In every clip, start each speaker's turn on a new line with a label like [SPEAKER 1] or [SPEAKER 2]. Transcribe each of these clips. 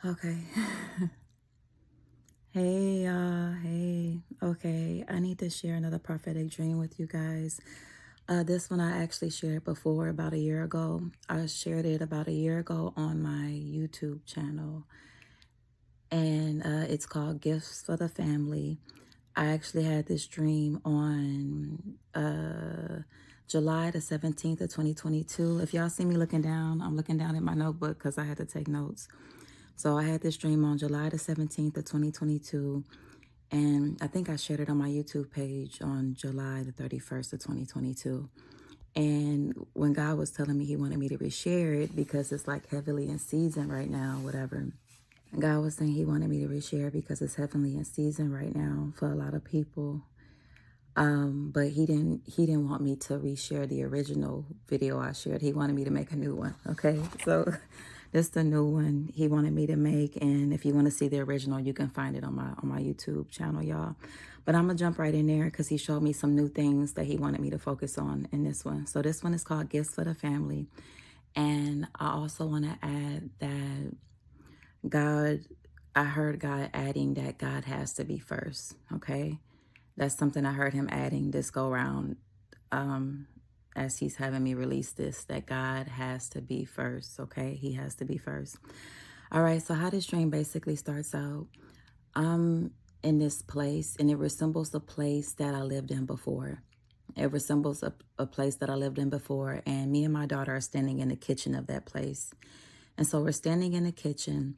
[SPEAKER 1] Okay. Hey, y'all. Hey. Okay. I need to share another prophetic dream with you guys. This one I actually shared before about a year ago. I shared it about a year ago on my YouTube channel, and it's called Gifts for the Family. I actually had this dream on July the 17th of 2022. If y'all see me looking down, I'm looking down at my notebook because I had to take notes. So I had this dream on July the 17th of 2022. And I think I shared it on my YouTube page on July the 31st of 2022. And when God was telling me he wanted me to reshare it because it's like heavily in season right now, whatever. God was saying he wanted me to reshare because it's heavily in season right now for a lot of people. But he didn't want me to reshare the original video I shared. He wanted me to make a new one. Okay. So this is the new one he wanted me to make. And if you want to see the original, you can find it on my YouTube channel, y'all. But I'm gonna jump right in there because he showed me some new things that he wanted me to focus on in this one. So this one is called Gifts for the Family. And I also want to add that God, I heard God adding that God has to be first. Okay. That's something I heard him adding this go round, um, as he's having me release this, that God has to be first. Okay. He has to be first. All right. So how this dream basically starts out, I'm in this place and it resembles the place that I lived in before. It resembles a place that I lived in before. And me and my daughter are standing in the kitchen of that place. And so we're standing in the kitchen,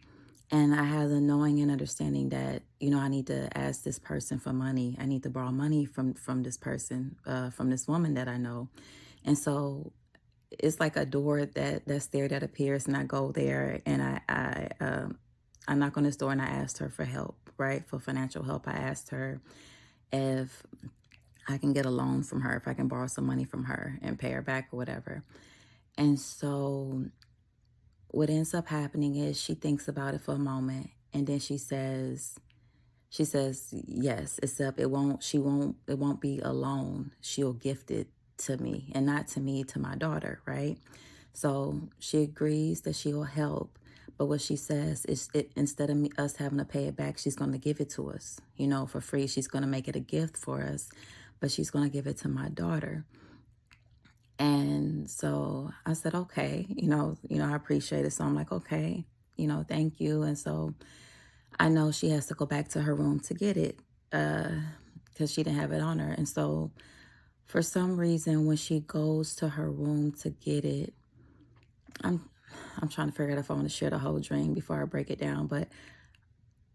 [SPEAKER 1] and I had the knowing and understanding that, I need to ask this person for money. I need to borrow money from this person, from this woman that I know. And so it's like a door that's there that appears, and I go there and I knock on this door and I asked her for help, right? For financial help. I asked her if I can get a loan from her, if I can borrow some money from her and pay her back or whatever. And so what ends up happening is she thinks about it for a moment, and then she says yes, except it won't be a loan. She'll gift it to me, and not to me, to my daughter, right? So she agrees that she'll help, but what she says is, instead of us having to pay it back, she's going to give it to us, for free. She's going to make it a gift for us, but she's going to give it to my daughter. And so I said, okay, I appreciate it. So I'm like, okay, thank you. And so I know she has to go back to her room to get it, because she didn't have it on her. And so for some reason, when she goes to her room to get it, I'm I'm trying to figure out if I want to share the whole dream before I break it down. But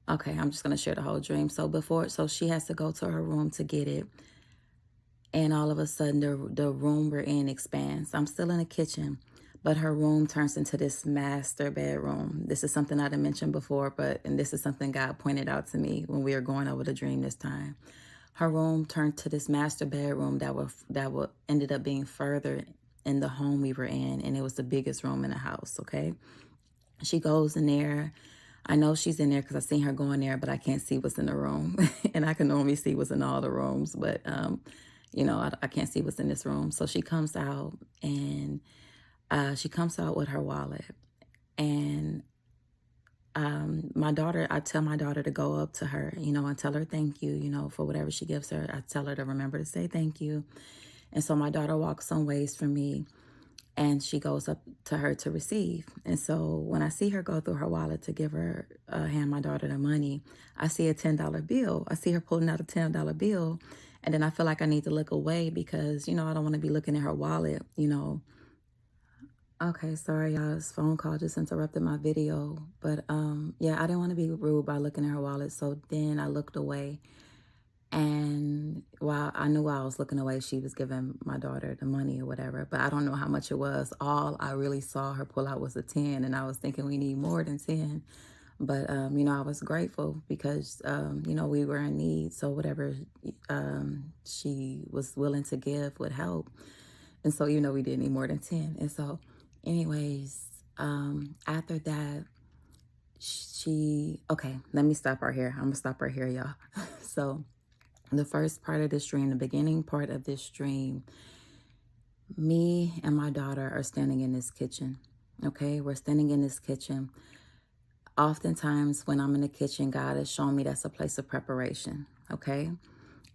[SPEAKER 1] okay, I'm just gonna share the whole dream. So she has to go to her room to get it. And all of a sudden, the room we're in expands. I'm still in the kitchen, but her room turns into this master bedroom. This is something I didn't mention before, and this is something God pointed out to me when we were going over the dream this time. Her room turned to this master bedroom that ended up being further in the home we were in, and it was the biggest room in the house. Okay, she goes in there. I know she's in there because I've seen her go in there, but I can't see what's in the room. And I can normally see what's in all the rooms, but I can't see what's in this room. So she comes out, and she comes out with her wallet. And I tell my daughter to go up to her, and tell her thank you, for whatever she gives her. I tell her to remember to say thank you. And so my daughter walks some ways from me, and she goes up to her to receive. And so when I see her go through her wallet to hand my daughter the money, I see a $10 bill. I see her pulling out a $10 bill. And then I feel like I need to look away because, I don't want to be looking at her wallet. Okay, sorry, y'all. This phone call just interrupted my video. But yeah, I didn't want to be rude by looking at her wallet. So then I looked away. And while I knew while I was looking away, she was giving my daughter the money or whatever, but I don't know how much it was. All I really saw her pull out was a 10, and I was thinking we need more than 10. But, I was grateful because, we were in need. So whatever she was willing to give would help. And so, we didn't need more than 10. And so anyways, after that, okay, let me stop right here. I'm going to stop right here, y'all. So the first part of this dream, the beginning part of this dream, me and my daughter are standing in this kitchen. Okay, we're standing in this kitchen. Oftentimes when I'm in the kitchen, God has shown me that's a place of preparation. Okay.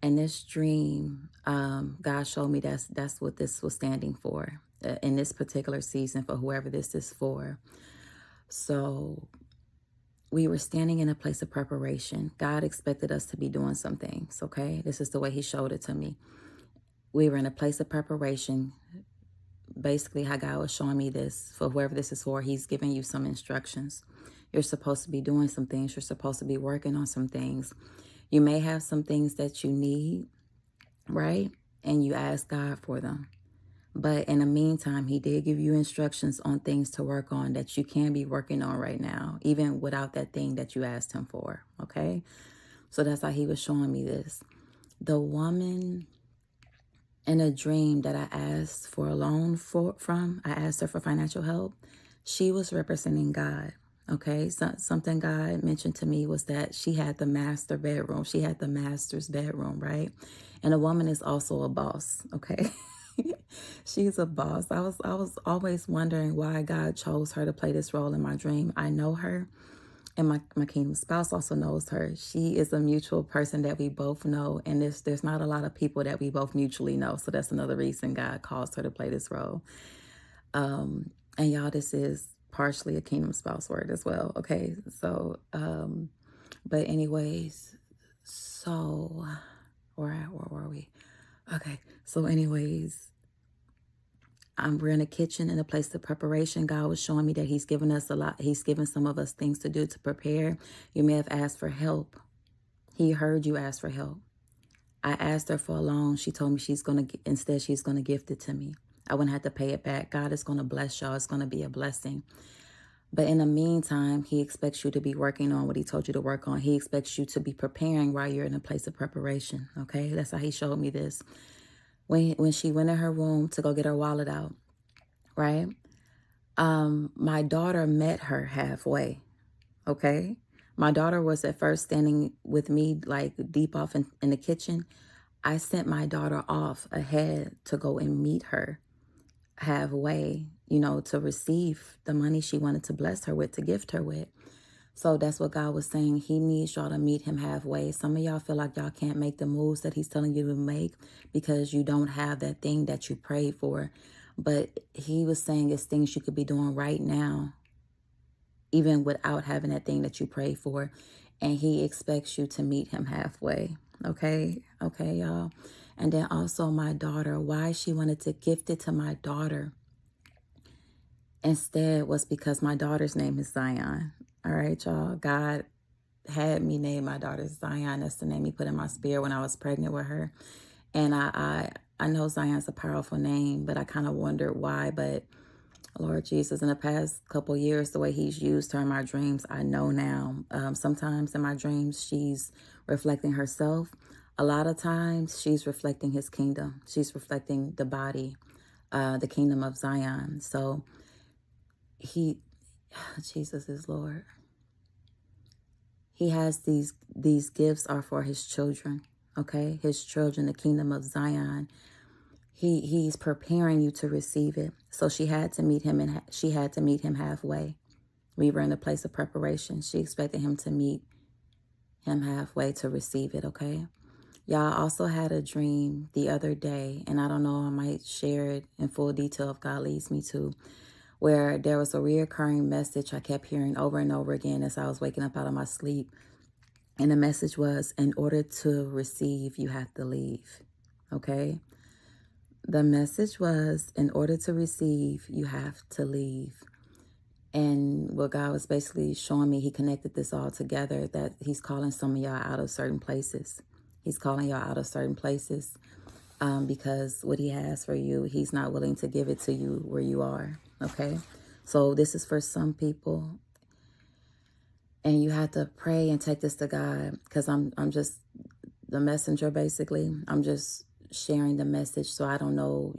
[SPEAKER 1] And this dream, God showed me that's what this was standing for in this particular season for whoever this is for. So we were standing in a place of preparation. God expected us to be doing some things. Okay. This is the way he showed it to me. We were in a place of preparation. Basically, how God was showing me this for whoever this is for, he's giving you some instructions. You're supposed to be doing some things. You're supposed to be working on some things. You may have some things that you need, right? And you ask God for them. But in the meantime, he did give you instructions on things to work on that you can be working on right now, even without that thing that you asked him for. Okay. So that's how he was showing me this. The woman in a dream that I asked for a loan from, I asked her for financial help. She was representing God. Okay. So, something God mentioned to me was that she had the master bedroom. She had the master's bedroom, right? And a woman is also a boss. Okay. She's a boss. I was always wondering why God chose her to play this role in my dream. I know her, and my kingdom spouse also knows her. She is a mutual person that we both know, and there's not a lot of people that we both mutually know. So that's another reason God calls her to play this role. And y'all, this is partially a kingdom spouse word as well. Okay, so but anyways, so where were we? Okay, so anyways, we're in a kitchen in a place of preparation. God was showing me that he's given us a lot. He's given some of us things to do to prepare. You may have asked for help. He heard you ask for help. I asked her for a loan. She told me she's going to gift it to me. I wouldn't have to pay it back. God is going to bless y'all. It's going to be a blessing. But in the meantime, he expects you to be working on what he told you to work on. He expects you to be preparing while you're in a place of preparation. Okay. That's how he showed me this. When she went in her room to go get her wallet out, right? My daughter met her halfway. Okay. My daughter was at first standing with me like deep off in the kitchen. I sent my daughter off ahead to go and meet her halfway, to receive the money she wanted to bless her with, to gift her with. So that's what God was saying. He needs y'all to meet him halfway. Some of y'all feel like y'all can't make the moves that he's telling you to make because you don't have that thing that you prayed for. But he was saying it's things you could be doing right now, even without having that thing that you prayed for. And he expects you to meet him halfway. Okay. Okay, y'all. And then also my daughter, why she wanted to gift it to my daughter instead was because my daughter's name is Zion. All right, y'all. God had me name my daughter Zion. That's the name he put in my spirit when I was pregnant with her. And I know Zion's a powerful name, but I kind of wondered why. But Lord Jesus, in the past couple years, the way he's used her in my dreams, I know now. Sometimes in my dreams, she's reflecting herself. A lot of times, she's reflecting his kingdom. She's reflecting the body, the kingdom of Zion. So Jesus is Lord. He has these gifts are for his children, okay? His children, the kingdom of Zion. He's preparing you to receive it. So she had to meet him halfway. We were in a place of preparation. She expected him to meet him halfway to receive it, okay? Y'all, also had a dream the other day, and I don't know, I might share it in full detail if God leads me to, where there was a reoccurring message I kept hearing over and over again as I was waking up out of my sleep. And the message was, in order to receive, you have to leave. Okay? The message was, in order to receive, you have to leave. And what God was basically showing me, he connected this all together, that he's calling some of y'all out of certain places. He's calling y'all out of certain places because what he has for you, he's not willing to give it to you where you are. Okay? So this is for some people. And you have to pray and take this to God, because I'm just the messenger, basically. I'm just sharing the message. So I don't know,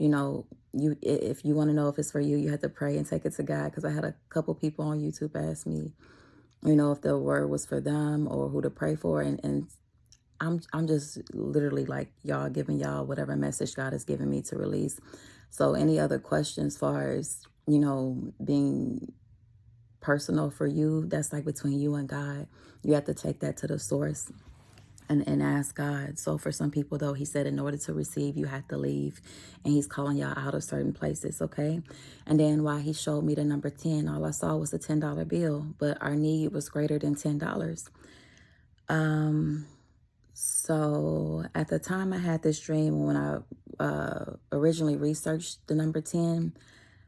[SPEAKER 1] if you want to know if it's for you, you have to pray and take it to God. Because I had a couple people on YouTube ask me, if the word was for them or who to pray for. And I'm just literally like y'all, giving y'all whatever message God has given me to release. So any other questions as far as, being personal for you. That's like between you and God. You have to take that to the source and ask God. So for some people, though, he said in order to receive, you have to leave. And he's calling y'all out of certain places, okay? And then while he showed me the number 10, all I saw was a $10 bill, but our need was greater than $10. So at the time I had this dream, when I originally researched the number 10,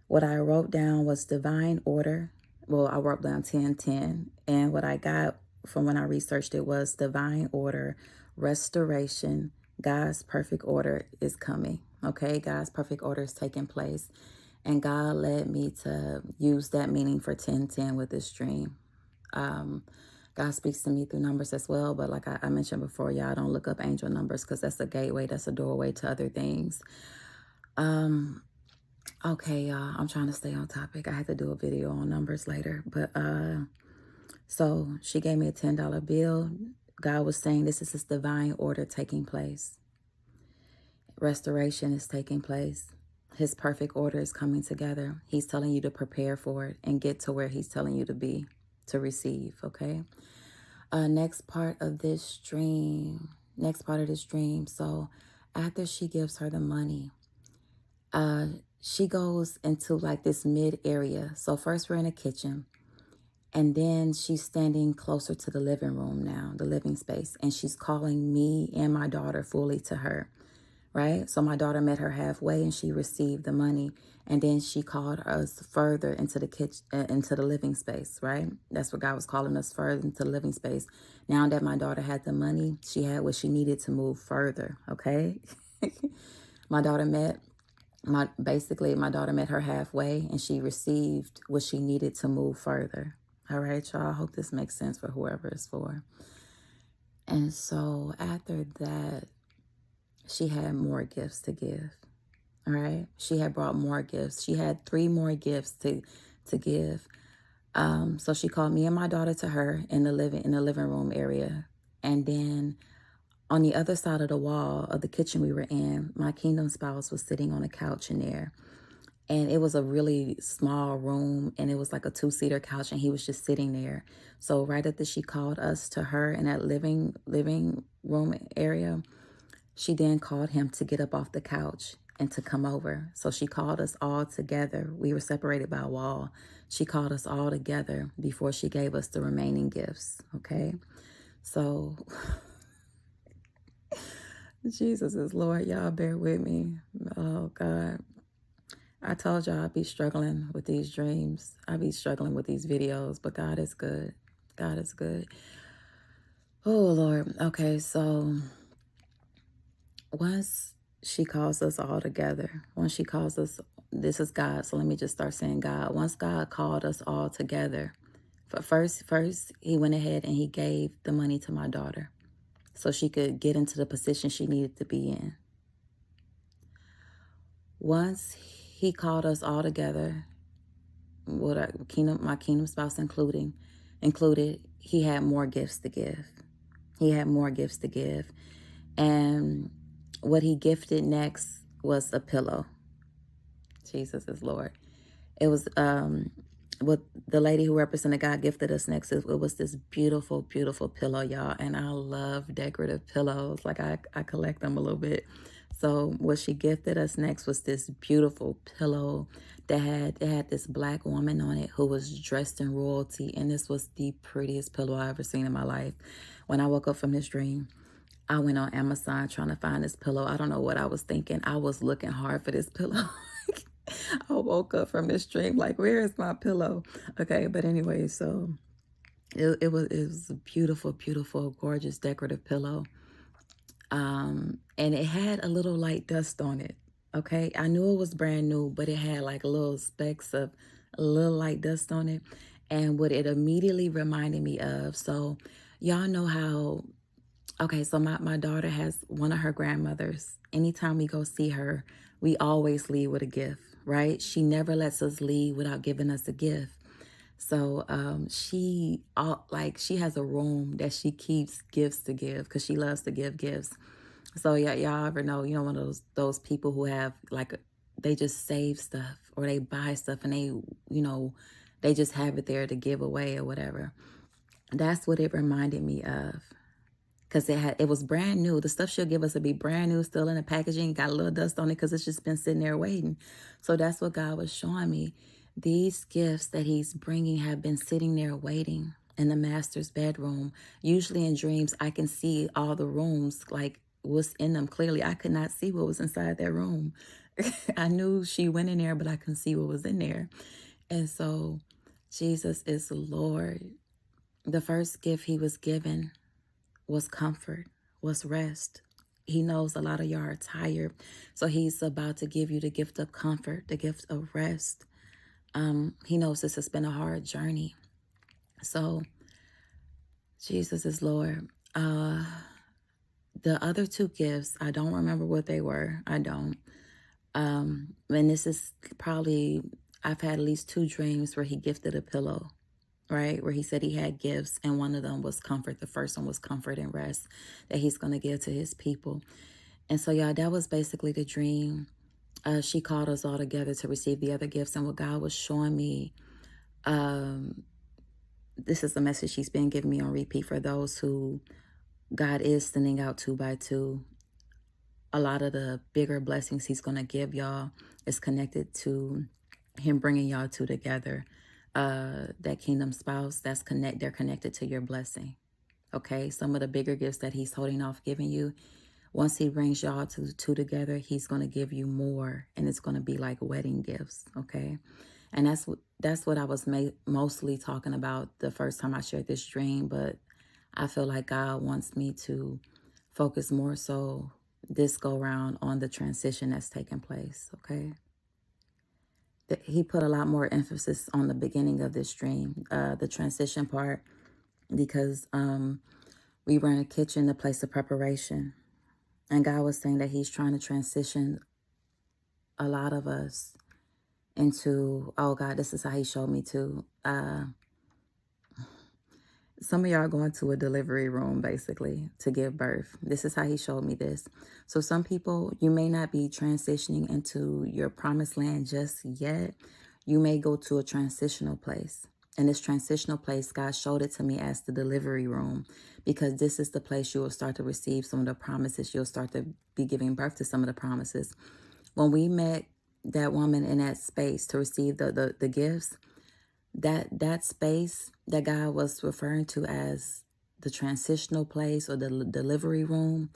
[SPEAKER 1] what I wrote down was divine order. Well, I wrote down 1010. And what I got from when I researched it was divine order, restoration, God's perfect order is coming. Okay, God's perfect order is taking place. And God led me to use that meaning for 1010 with this dream. God speaks to me through numbers as well. But like I mentioned before, y'all don't look up angel numbers because that's a gateway. That's a doorway to other things. Okay, y'all, I'm trying to stay on topic. I had to do a video on numbers later. But so she gave me a $10 bill. God was saying this is his divine order taking place. Restoration is taking place. His perfect order is coming together. He's telling you to prepare for it and get to where he's telling you to be, to receive, okay? Next part of this dream. So after she gives her the money, she goes into like this mid area. So first we're in the kitchen, and then she's standing closer to the living room now, the living space, and she's calling me and my daughter fully to her, right? So my daughter met her halfway and she received the money, and then she called us further into the kitchen, into the living space, right? That's what God was calling us, further into the living space. Now that my daughter had the money, she had what she needed to move further, okay? my daughter met my daughter met her halfway and she received what she needed to move further. All right, y'all. I hope this makes sense for whoever it's for. And so after that, she had more gifts to give. All right. She had brought more gifts. She had 3 more gifts to give. So she called me and my daughter to her in the living room area. And then on the other side of the wall of the kitchen we were in, my kingdom spouse was sitting on a couch in there. And it was a really small room, and it was like a 2-seater couch, and he was just sitting there. So right after she called us to her in that living room area, she then called him to get up off the couch and to come over. So she called us all together. We were separated by a wall. She called us all together before she gave us the remaining gifts, okay? So Jesus is Lord. Y'all bear with me. Oh, God. I told y'all I'd be struggling with these dreams. I'd be struggling with these videos, but God is good. God is good. Oh, Lord. Okay, so once she calls us all together, once she calls us, this is God, so let me just start saying God. Once God called us all together, first he went ahead and he gave the money to my daughter so she could get into the position she needed to be in. Once he called us all together, my kingdom spouse included, he had more gifts to give. He had more gifts to give. And what he gifted next was a pillow. Jesus is Lord. It was what the lady who represented God gifted us next. It was this beautiful, beautiful pillow, y'all. And I love decorative pillows. Like I collect them a little bit. So what she gifted us next was this beautiful pillow that had this black woman on it who was dressed in royalty. And this was the prettiest pillow I ever seen in my life. When I woke up from this dream, I went on Amazon trying to find this pillow. I don't know what I was thinking. I was looking hard for this pillow. I woke up from this dream like, where is my pillow? Okay, but anyway, so it was a beautiful, beautiful, gorgeous, decorative pillow. And it had a little light dust on it. Okay, I knew it was brand new, but it had like little specks of a little light dust on it. And what it immediately reminded me of, so y'all know how, okay, so my daughter has one of her grandmothers. Anytime we go see her, we always leave with a gift, right? She never lets us leave without giving us a gift. So she has a room that she keeps gifts to give because she loves to give gifts. So yeah, y'all ever know, one of those people who have like they just save stuff or they buy stuff and they They just have it there to give away or whatever. That's what it reminded me of. Because it was brand new. The stuff she'll give us will be brand new, still in the packaging, got a little dust on it because it's just been sitting there waiting. So that's what God was showing me. These gifts that he's bringing have been sitting there waiting in the master's bedroom. Usually in dreams, I can see all the rooms, like what's in them clearly. I could not see what was inside that room. I knew she went in there, but I couldn't see what was in there. And so Jesus is the Lord. The first gift he was given was comfort, was rest. He knows a lot of y'all are tired. So he's about to give you the gift of comfort, the gift of rest. He knows this has been a hard journey. So Jesus is Lord. The other two gifts, I don't remember what they were. I don't. And this is probably, I've had at least 2 dreams where he gifted a pillow, right? Where he said he had gifts, and one of them was comfort. The first one was comfort and rest that he's going to give to his people. And so, y'all, that was basically the dream. She called us all together to receive the other gifts. And what God was showing me, this is the message he's been giving me on repeat for those who God is sending out 2 by 2. A lot of the bigger blessings he's going to give y'all is connected to him bringing y'all 2 together. That kingdom spouse, they're connected to your blessing. Okay, some of the bigger gifts that he's holding off giving you, once he brings y'all 2 together, he's going to give you more, and it's going to be like wedding gifts. Okay, and that's what I was mostly talking about the first time I shared this dream. But I feel like God wants me to focus more so this go round on the transition that's taking place. Okay, he put a lot more emphasis on the beginning of this dream, the transition part, because we were in a kitchen, the place of preparation. And God was saying that he's trying to transition a lot of us into, oh God, this is how he showed me to. Some of y'all are going to a delivery room, basically, to give birth. This is how he showed me this. So some people, you may not be transitioning into your promised land just yet. You may go to a transitional place. And this transitional place, God showed it to me as the delivery room, because this is the place you will start to receive some of the promises. You'll start to be giving birth to some of the promises. When we met that woman in that space to receive the gifts, that space that God was referring to as the transitional place or the delivery room,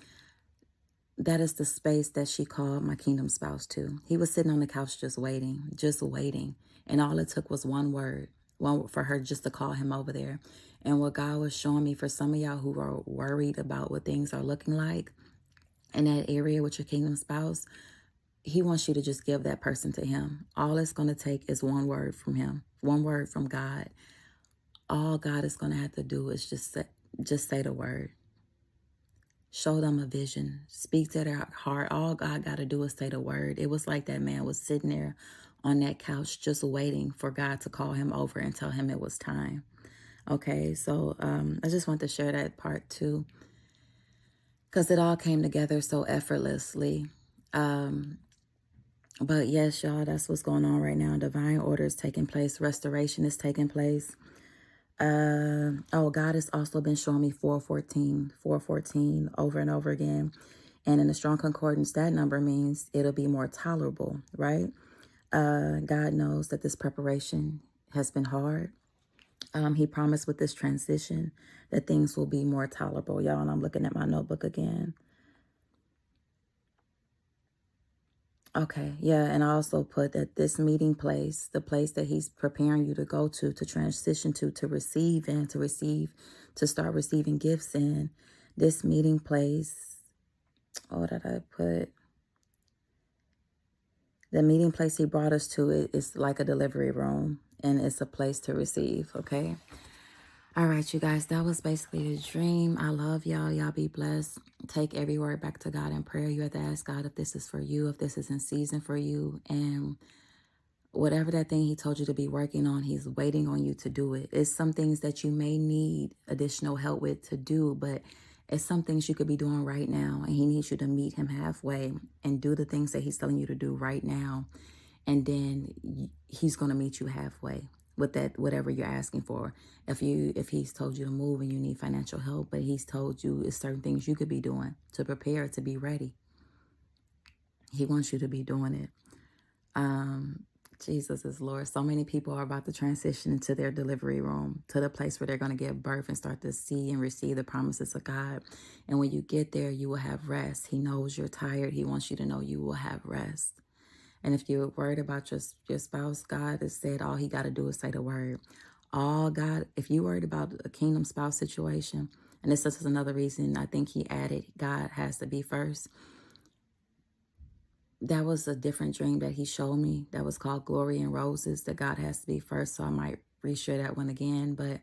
[SPEAKER 1] that is the space that she called my kingdom spouse to. He was sitting on the couch just waiting. And all it took was one word, for her just to call him over there. And what God was showing me, for some of y'all who are worried about what things are looking like in that area with your kingdom spouse, he wants you to just give that person to him. All it's going to take is one word from him, one word from God. All God is going to have to do is just say the word. Show them a vision. Speak to their heart. All God got to do is say the word. It was like that man was sitting there on that couch just waiting for God to call him over and tell him it was time. Okay, so I just want to share that part too, because it all came together so effortlessly. But yes, y'all, that's what's going on right now. Divine order is taking place. Restoration is taking place. God has also been showing me 414 over and over again. And in the strong concordance, that number means it'll be more tolerable, right? God knows that this preparation has been hard. He promised with this transition that things will be more tolerable, y'all. And I'm looking at my notebook again. Okay, yeah, and I also put that this meeting place, the place that he's preparing you to go to transition to receive and to start receiving gifts in, this meeting place, what did I put? The meeting place he brought us to is like a delivery room, and it's a place to receive, okay? All right, you guys, that was basically the dream. I love y'all. Y'all be blessed. Take every word back to God in prayer. You have to ask God if this is for you, if this is in season for you. And whatever that thing he told you to be working on, he's waiting on you to do it. It's some things that you may need additional help with to do, but it's some things you could be doing right now. And he needs you to meet him halfway and do the things that he's telling you to do right now. And then he's going to meet you halfway. with that, whatever you're asking for. If he's told you to move and you need financial help, but he's told you it's certain things you could be doing to prepare, to be ready. He wants you to be doing it. Jesus is Lord. So many people are about to transition into their delivery room, to the place where they're going to give birth and start to see and receive the promises of God. And when you get there, you will have rest. He knows you're tired. He wants you to know you will have rest. And if you're worried about your spouse, God has said all he got to do is say the word. All God, if you're worried about a kingdom spouse situation, and this is another reason I think he added God has to be first. That was a different dream that he showed me that was called Glory and Roses, that God has to be first. So I might reshare that one again. But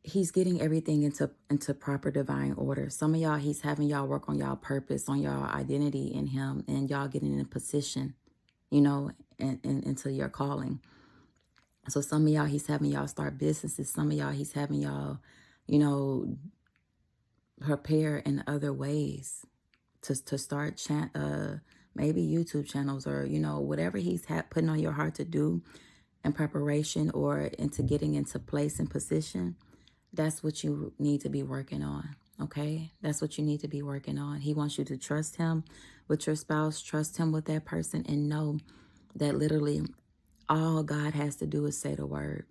[SPEAKER 1] he's getting everything into proper divine order. Some of y'all, he's having y'all work on y'all purpose, on y'all identity in him, and y'all getting in a position, and into your calling. So some of y'all, he's having y'all start businesses. Some of y'all, he's having y'all, prepare in other ways to start maybe YouTube channels, or whatever he's putting on your heart to do in preparation or into getting into place and position. That's what you need to be working on. Okay, that's what you need to be working on. He wants you to trust him with your spouse, trust him with that person, and know that literally all God has to do is say the word.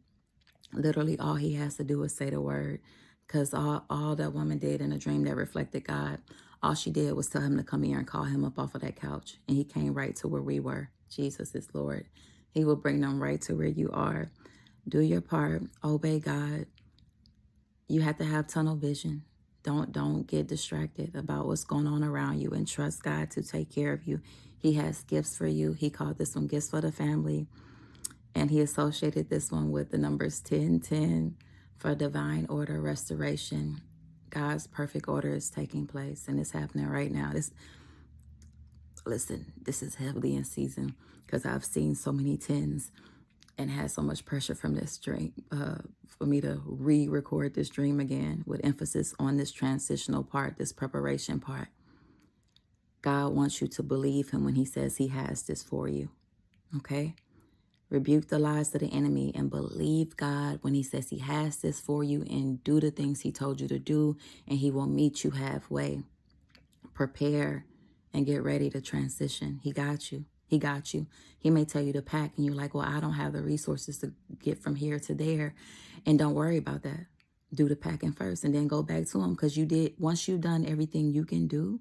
[SPEAKER 1] Literally all he has to do is say the word. Because all that woman did in a dream that reflected God, all she did was tell him to come here and call him up off of that couch. And he came right to where we were. Jesus is Lord. He will bring them right to where you are. Do your part. Obey God. You have to have tunnel vision. Don't get distracted about what's going on around you, and trust God to take care of you. He has gifts for you. He called this one Gifts for the Family. And he associated this one with the numbers 1010 for divine order, restoration. God's perfect order is taking place, and it's happening right now. This is heavily in season, because I've seen so many tens and had so much pressure from this dream for me to re-record this dream again with emphasis on this transitional part, this preparation part. God wants you to believe him when he says he has this for you. Okay? Rebuke the lies of the enemy and believe God when he says he has this for you, and do the things he told you to do, and he will meet you halfway. Prepare and get ready to transition. He got you. He got you. He may tell you to pack and you're like, well, I don't have the resources to get from here to there. And don't worry about that. Do the packing first and then go back to him, because once you've done everything you can do,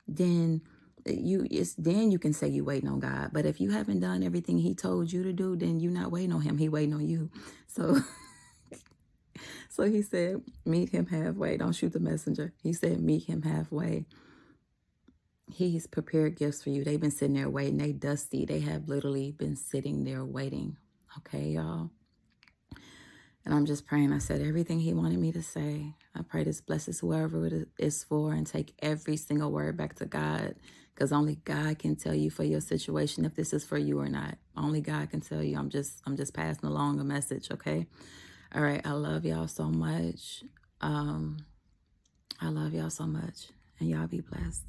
[SPEAKER 1] then you can say you waiting on God. But if you haven't done everything he told you to do, then you're not waiting on him. He waiting on you. So so he said, meet him halfway. Don't shoot the messenger. He said, meet him halfway. He's prepared gifts for you. They've been sitting there waiting. They dusty. They have literally been sitting there waiting. Okay, y'all. And I'm just praying. I said everything he wanted me to say. I pray this blesses whoever it is for, and take every single word back to God, because only God can tell you for your situation if this is for you or not. Only God can tell you. I'm just passing along a message, okay? All right, I love y'all so much. I love y'all so much, and y'all be blessed.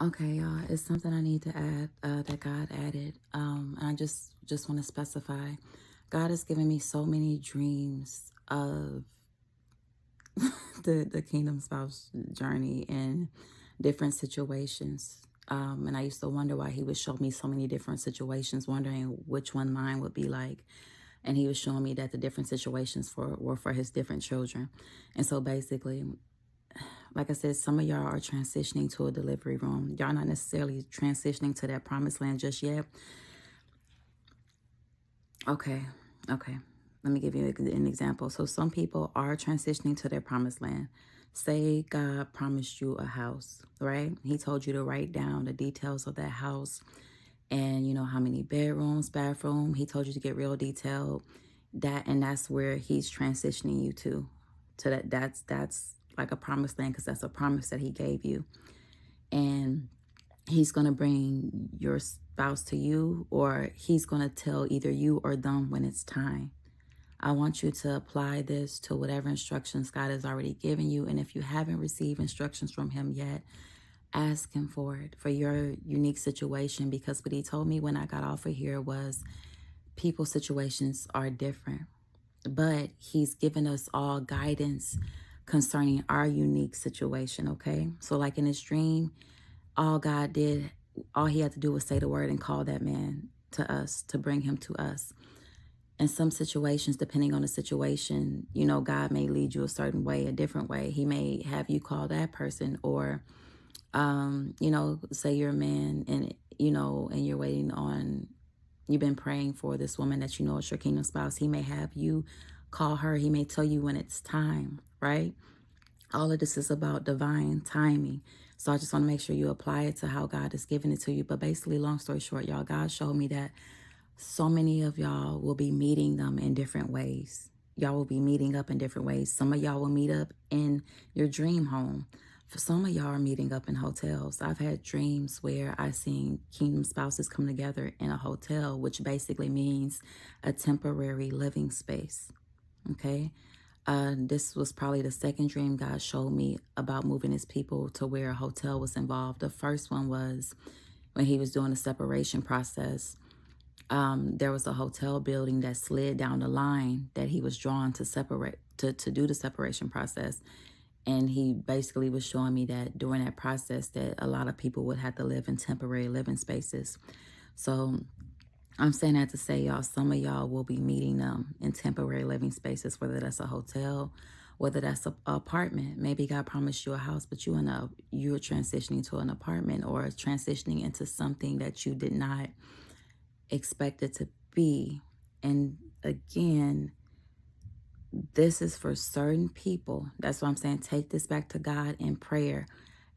[SPEAKER 1] Okay, y'all, it's something I need to add that God added. And I just want to specify, God has given me so many dreams of the kingdom spouse journey in different situations. And I used to wonder why he would show me so many different situations, wondering which one mine would be like. And he was showing me that the different situations were for his different children. And so basically, like I said, some of y'all are transitioning to a delivery room. Y'all not necessarily transitioning to that promised land just yet. Okay. Let me give you an example. So some people are transitioning to their promised land. Say God promised you a house, right? He told you to write down the details of that house, and how many bedrooms, bathroom. He told you to get real detailed. That's where he's transitioning you to that. That's like a promised land, because that's a promise that he gave you. And he's going to bring your spouse to you, or he's going to tell either you or them when it's time. I want you to apply this to whatever instructions God has already given you. And if you haven't received instructions from him yet, ask him for it for your unique situation, because what he told me when I got off of here was people's situations are different, but he's given us all guidance concerning our unique situation, okay? So like in his dream, all God did, all he had to do was say the word and call that man to us, to bring him to us. In some situations, depending on the situation, God may lead you a certain way, a different way. He may have you call that person, or, say you're a man and you're waiting on, you've been praying for this woman that you know is your kingdom spouse. He may have you call her. He may tell you when it's time, right? All of this is about divine timing. So I just want to make sure you apply it to how God has given it to you. But basically, long story short, y'all, God showed me that so many of y'all will be meeting them in different ways. Y'all will be meeting up in different ways. Some of y'all will meet up in your dream home. For some of y'all are meeting up in hotels. I've had dreams where I've seen kingdom spouses come together in a hotel, which basically means a temporary living space. Okay. This was probably the second dream God showed me about moving his people to where a hotel was involved. The first one was when he was doing the separation process. There was a hotel building that slid down the line that he was drawn to separate, to do the separation process. And he basically was showing me that during that process that a lot of people would have to live in temporary living spaces. So I'm saying that to say, y'all, some of y'all will be meeting them in temporary living spaces, whether that's a hotel, whether that's an apartment. Maybe God promised you a house, but you're transitioning to an apartment, or transitioning into something that you did not expect it to be. And again, this is for certain people. That's why I'm saying take this back to God in prayer.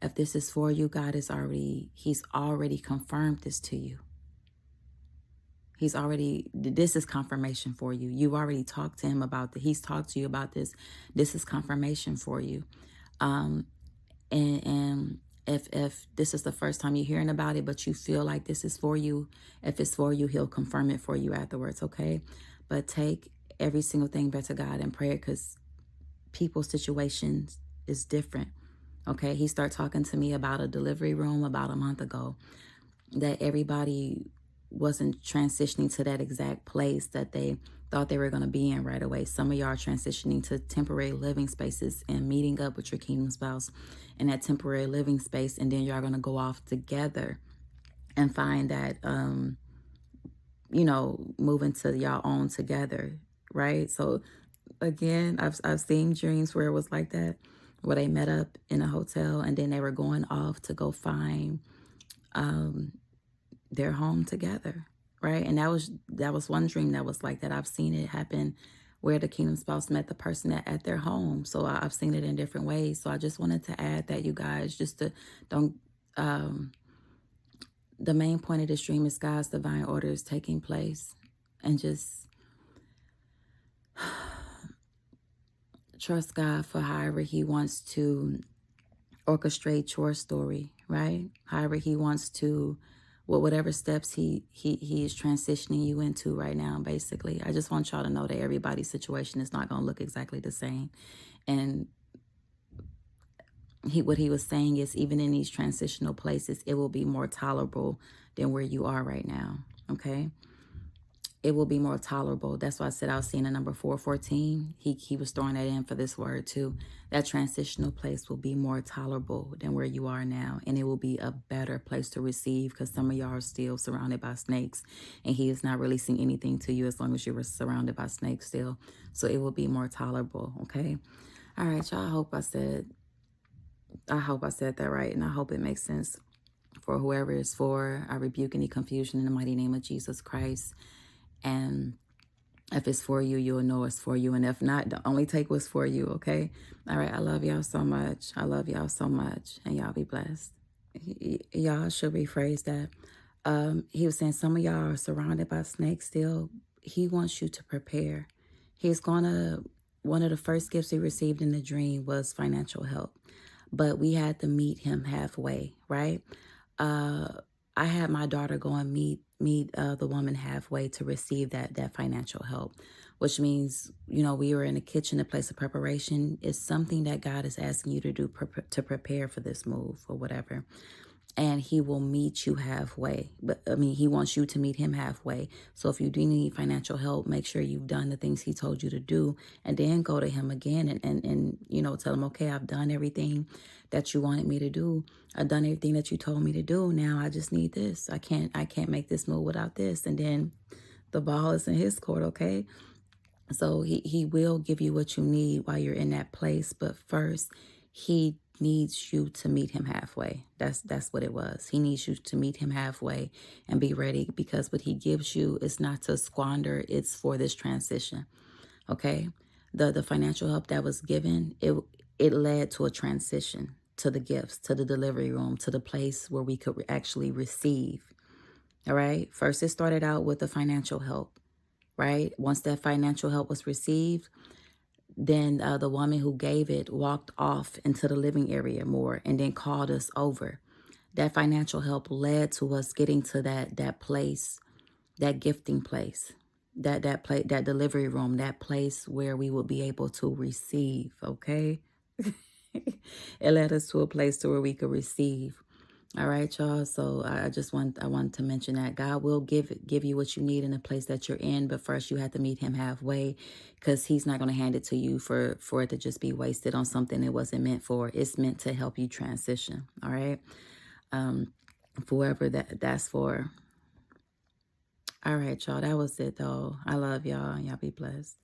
[SPEAKER 1] If this is for you, he's already confirmed this to you. This is confirmation for you. You've already talked to him about this. He's talked to you about this. This is confirmation for you. And if this is the first time you're hearing about it, but you feel like this is for you, if it's for you, he'll confirm it for you afterwards, okay? But take every single thing back to God in prayer, because people's situations is different, okay? He started talking to me about a delivery room about a month ago, that everybody wasn't transitioning to that exact place that they thought they were going to be in right away. Some of y'all are transitioning to temporary living spaces and meeting up with your kingdom spouse in that temporary living space, and then y'all going to go off together and find that moving to y'all own together, right? So again, I've seen dreams where it was like that, where they met up in a hotel and then they were going off to go find their home together, right? And that was one dream that was like that. I've seen it happen where the kingdom spouse met the person at their home. So I've seen it in different ways. So I just wanted to add that, you guys, just to don't the main point of this dream is God's divine order is taking place, and just trust God for however he wants to orchestrate your story, right? However he wants to, whatever steps he is transitioning you into right now, basically. I just want y'all to know that everybody's situation is not going to look exactly the same. And what he was saying is, even in these transitional places, it will be more tolerable than where you are right now, okay? It will be more tolerable. That's why I said I was seeing the number 414. He was throwing that in for this word too. That transitional place will be more tolerable than where you are now. And it will be a better place to receive, because some of y'all are still surrounded by snakes, and he is not releasing anything to you as long as you were surrounded by snakes still. So it will be more tolerable, okay? All right, y'all. I hope I said that right, and I hope it makes sense for whoever it's for. I rebuke any confusion in the mighty name of Jesus Christ. And if it's for you, you'll know it's for you. And if not, only take what's for you, okay? All right, I love y'all so much. I love y'all so much. And y'all be blessed. Y'all should rephrase that. He was saying some of y'all are surrounded by snakes still. He wants you to prepare. One of the first gifts he received in the dream was financial help. But we had to meet him halfway, right? I had my daughter go and meet the woman halfway to receive that financial help, which means, we were in the kitchen, a place of preparation. Is something that God is asking you to do to prepare for this move or whatever. and he will meet you halfway. But I mean, he wants you to meet him halfway. So if you do need financial help, make sure you've done the things he told you to do, and then go to him again and you know, tell him, okay, I've done everything that you wanted me to do. I've done everything that you told me to do. Now I just need this. I can't make this move without this. And then the ball is in his court, okay? So he will give you what you need while you're in that place, but first he needs you to meet him halfway. That's what it was. He needs you to meet him halfway and be ready, because what he gives you is not to squander, it's for this transition. Okay? The financial help that was given, it led to a transition, to the gifts, to the delivery room, to the place where we could actually receive. All right? First it started out with the financial help, right? Once that financial help was received, then the woman who gave it walked off into the living area more and then called us over. That financial help led to us getting to that place, that gifting place, that delivery room, that place where we will be able to receive, okay? It led us to a place to where we could receive. All right, y'all. So I wanted to mention that God will give you what you need in the place that you're in, but first you have to meet him halfway, because he's not going to hand it to you for it to just be wasted on something it wasn't meant for. It's meant to help you transition. All right. For whoever that's for. All right, y'all. That was it though. I love y'all. Y'all be blessed.